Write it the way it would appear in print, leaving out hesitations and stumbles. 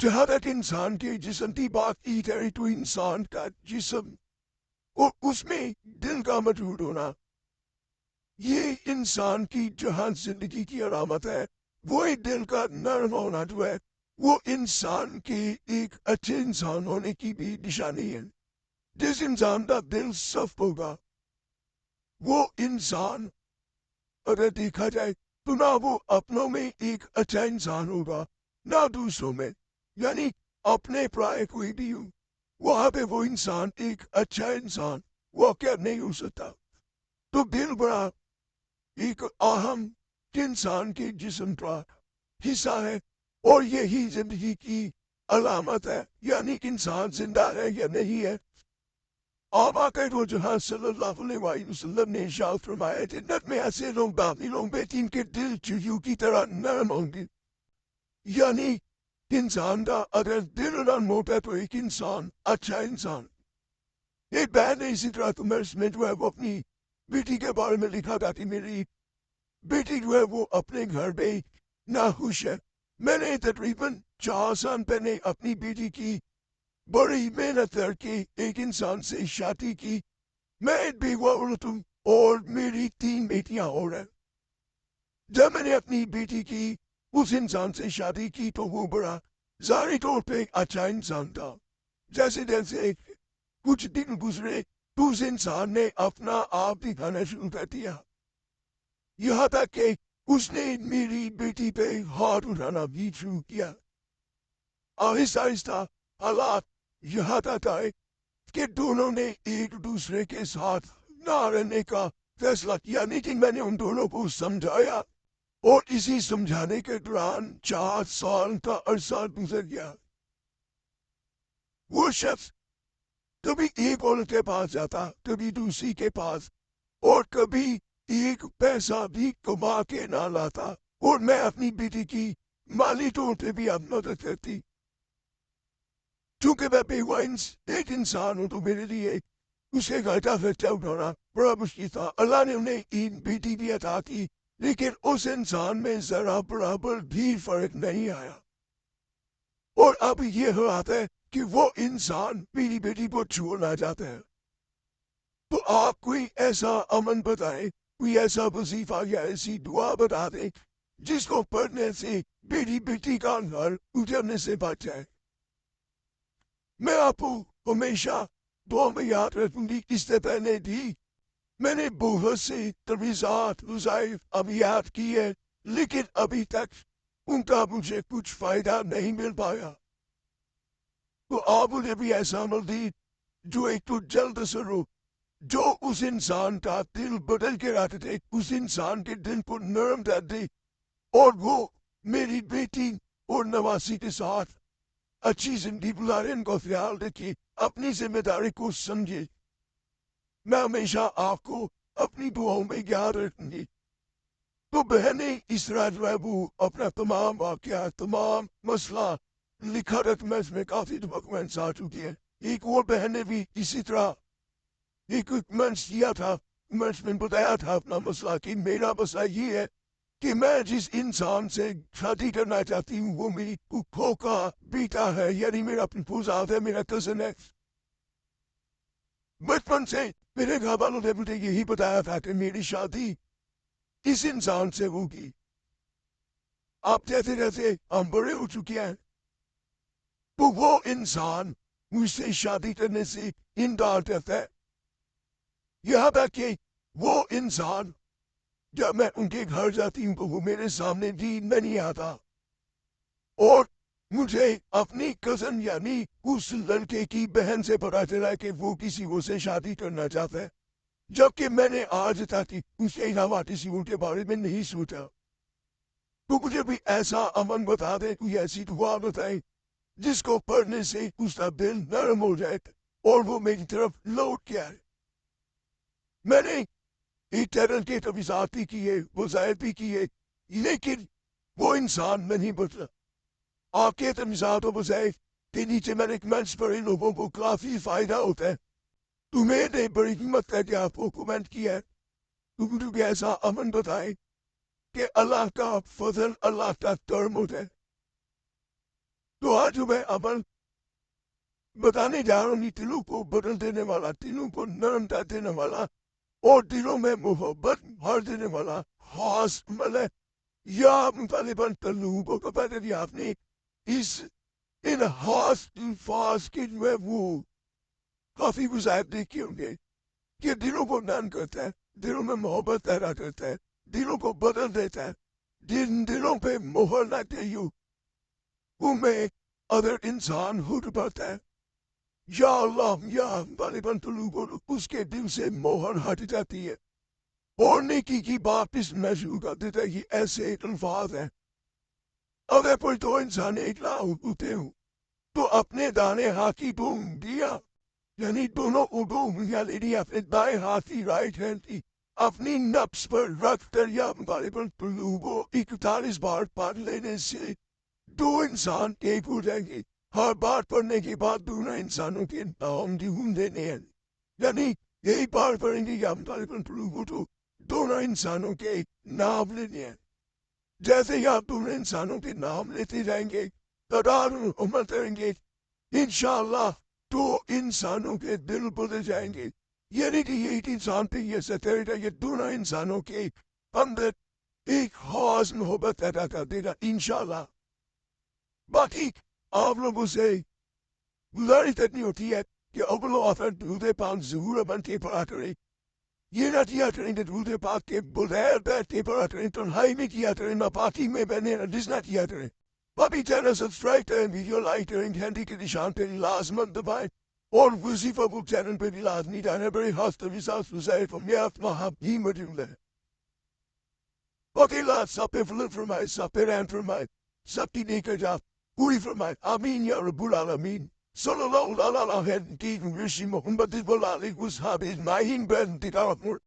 جہاں تک انسان کے جسم کی بات کی جائے تو انسان کا جسم اور اس میں دل کا موجود ہونا یہ انسان کی جہاں زندگی کی علامت ہے. وہی دل کا نرم ہونا جو ہے وہ انسان کے ایک اچھے انسان ہونے کی بھی نشانی ہے. جس انسان کا دل صف ہوگا وہ انسان اگر دیکھا جائے تو نہ وہ اپنوں میں ایک اچھا انسان ہوگا نہ دوسروں میں. یعنی اپنے پرائے کوئی بھی ہوں وہاں پہ وہ انسان ایک اچھا انسان واقع نہیں ہو سکتا. تو دل بڑا ایک اہم انسان کے جسم کا حصہ ہے اور یہی زندگی کی علامت ہے. یعنی کہ انسان زندہ ہے یا نہیں ہے. آقا و جہاں صلی اللہ علیہ وسلم نے ارشاد فرمایا جنت میں ایسے لوگ داخل ہوں گے جن کے دل چڑیوں کی طرح نرم ہوں گے. یعنی انسان کا اگر دل نرم ہوتا ہے تو ایک انسان اچھا انسان. ایک بہن نے اسی طرح کمرس میں جو ہے وہ اپنی بیٹی کے بارے میں لکھا تھا کہ میری بیٹی جو ہے وہ اپنے گھر پہ ناخوش ہے. میں نے تقریباً 4 سال پہلے اپنی بیٹی کی بڑی محنت کر کے ایک انسان سے شادی کی. میں ایک بیوہ عورت ہوں اور میری 3 بیٹیاں اور ہیں. جب میں نے اپنی بیٹی کی اس انسان سے شادی کی تو وہ بڑا ظاہری طور پہ اچھا انسان تھا. جیسے جیسے کچھ دن گزرے تو اس انسان نے اپنا آپ دکھانا شروع کر دیا. یہاں تک کہ اس نے میری بیٹی پہ ہاتھ اٹھانا بھی شروع کیا. آہستہ آہستہ حالات یہاں تک آئے کہ دونوں نے ایک دوسرے کے ساتھ نہ رہنے کا فیصلہ کیا. لیکن میں نے ان دونوں کو سمجھایا اور اسی سمجھانے کے دوران 4 سال کا عرصہ گزر گیا. وہ شخص کبھی ایک عورت کے پاس جاتا کبھی دوسری کے پاس اور کبھی ایک پیسہ بھی کما کے نہ لاتا اور میں اپنی بیٹی کی مالی طور پہ بھی اب مدد کرتی. چونکہ میں بیوہ ایک انسان ہوں تو میرے لیے اسے گھر کا خرچہ اٹھانا بڑا مشکل تھا. اللہ نے انہیں ایک بیٹی بھی عطا کی لیکن اس انسان میں ذرا برابر بھی فرق نہیں آیا. اور اب یہ حالات ہے کہ وہ انسان میری بیٹی کو چھوڑنا چاہتا ہے. تو آپ کوئی ایسا امن بتائیں کوئی ایسا وظیفہ یا ایسی دعا بتا دیں جس کو پڑھنے سے میری بیٹی کا گھر اجڑنے سے بچ جائے. میں آپ کو ہمیشہ دعا میں یاد رکھوں گی. اس سے پہلے بھی میں نے بہت سے تجویزات وظائف ابیات کی ہے لیکن ابھی تک ان کا مجھے کچھ فائدہ نہیں مل پایا. تو آپ مجھے بھی ایسا عمل دی جو ایک تو جلد اثر ہو جو اس انسان کا دل بدل کے رکھ دے اس انسان کے دل کو نرم کر دے اور وہ میری بیٹی اور نواسی کے ساتھ اچھی زندگی گزارے. ان کا خیال رکھے اپنی ذمہ داری کو سمجھے. میں ہمیشہ آپ کو اپنی دعاؤں میں یاد رکھوں گی. تو بہنیں اس طرح جو ہے وہ اپنا تمام واقعات تمام مسئلہ لکھا رکھ میں اس میں کافی ڈاکومنٹس آ چکی ہیں. ایک اور بہن نے بھی اسی طرح ایک منچ دیا تھا. منچ میں بتایا تھا اپنا مسئلہ کہ میرا مسئلہ یہ ہے کہ میں جس انسان سے شادی کرنا چاہتی ہوں وہ میری کھوکا بیٹا ہے. یعنی میرا پوزاد ہے میرا کزن ہے. بچپن سے میرے گھر والوں نے مجھے یہی بتایا تھا کہ میری شادی اس انسان سے ہوگی. آپ جیسے جیسے ہم بڑے ہو چکے ہیں تو وہ انسان مجھ سے شادی کرنے سے انکار کرتا ہے. یہاں تک کہ وہ انسان جب میں ان کے گھر جاتی ہوں تو وہ میرے سامنے دین میں نہیں آتا اور مجھے اپنی کزن یعنی اس لڑکے کی بہن سے پتا چلا کہ وہ کسی اور سے شادی کرنا چاہتا ہے جبکہ میں نے آج تک اس کے علاوہ کسی اور کے بارے میں نہیں سوچا. تو مجھے بھی ایسا امن بتا دے کوئی ایسی دعا بتائے جس کو پڑھنے سے اس کا دل نرم ہو جائے اور وہ میری طرف لوٹ کے آئے. میں نے ایک چینل کے تجویزات بھی کیے وظائف بھی کیے لیکن وہ انسان نہیں بدلا. آپ کے تجویزات و وظائف کے نیچے میں نے کمنٹس پڑھے لوگوں کو کافی فائدہ ہوتا ہے. تمہیں نے بڑی ہمت کر کے آپ کو کمنٹ کیا ہے. تم بھی ایسا امن بتائے کہ اللہ کا فضل اللہ کا کرم ہوتا ہے. تو آج میں عمل بتانے جا رہا ہوں، دلوں کو بدل دینے والا، دلوں کو نرم کر دینے والا اور دلوں میں محبت بھر دینے والا خاص عمل ہے. یا غالباً طلوبوں کو پتہ نہیں آپ نے ان خاص الفاظ کے جو ہے وہ کافی وظائف دیکھے ہوں گے کہ دلوں کو نرم کرتا ہے، دلوں میں محبت پیدا کرتا ہے، دلوں کو بدل دیتا ہے. جن دلوں پہ مہر لگتے ہی ان میں اگر انسان ہٹ پاتا ہے، یا اللہ یا غالباً طلوبوں اس کے دل سے مہر ہٹ جاتی ہے اور نیکی کی بات اس میں شروع کر دیتا ہے. یہ ایسے الفاظ ہیں، اگر کوئی دو انسان ایک لاؤ ہوتے ہوں تو اپنے دانے ہاتھ کی دو انگلیاں، یعنی دونوں انگلیاں لینی اپنے دائیں ہاتھ کی رائٹ ہینڈ کی اپنی نفس پر رکھ کر یا غالباً طلوبوں 41 بار پڑھ لینے سے دو انسان ایک ہو جائیں گے. ہر بار پڑھنے کے بعد دونوں انسانوں کے نام ڈھونڈ دینے ہیں، یعنی ایک بار پڑھیں گے یا غالباً طلوبوں تو دونوں انسانوں کے نام لینے ہیں. جیسے ہی آپ دونوں انسانوں کے نام لیتے جائیں گے، تعداد عمر کریں گے، انشاءاللہ دو انسانوں کے دل بدل جائیں گے. یعنی کہ ایک انسان پہ یہ ستر یہ دونوں انسانوں کے اندر ایک خاص محبت پیدا کر دے گا انشاءاللہ. باقی آپ لوگوں سے گزارش کرنی ہوتی ہے کہ اول و آخر درود پاک ضرور بن کے پڑھا کریں. یہ نہ کیا کریں کہ درود پاک کے بغیر بیٹھ کے پڑھا کریں، تنہائی میں کیا کریں، نہ پاکی میں بہنے جس نہ کیا کریں. ابھی چینل سبسکرائب کریں، ویڈیو لائک کریں، گھنٹی کے نشان پہ لازمن دبائیں اور وظیفہ کو چینل پہ بھی لازمی جانا. بڑے ہاستہ وساس وزائر فمیات محبی مجھول ہے. باقی اللہ سب پہ فضل فرمائے، سب پہ رحم فرمائے، سب کی نیک جات پوری فرمائے. آمین یا رب العالمین. صلی اللہ علیہ وسلم محمد صلی اللہ علیہ وسلم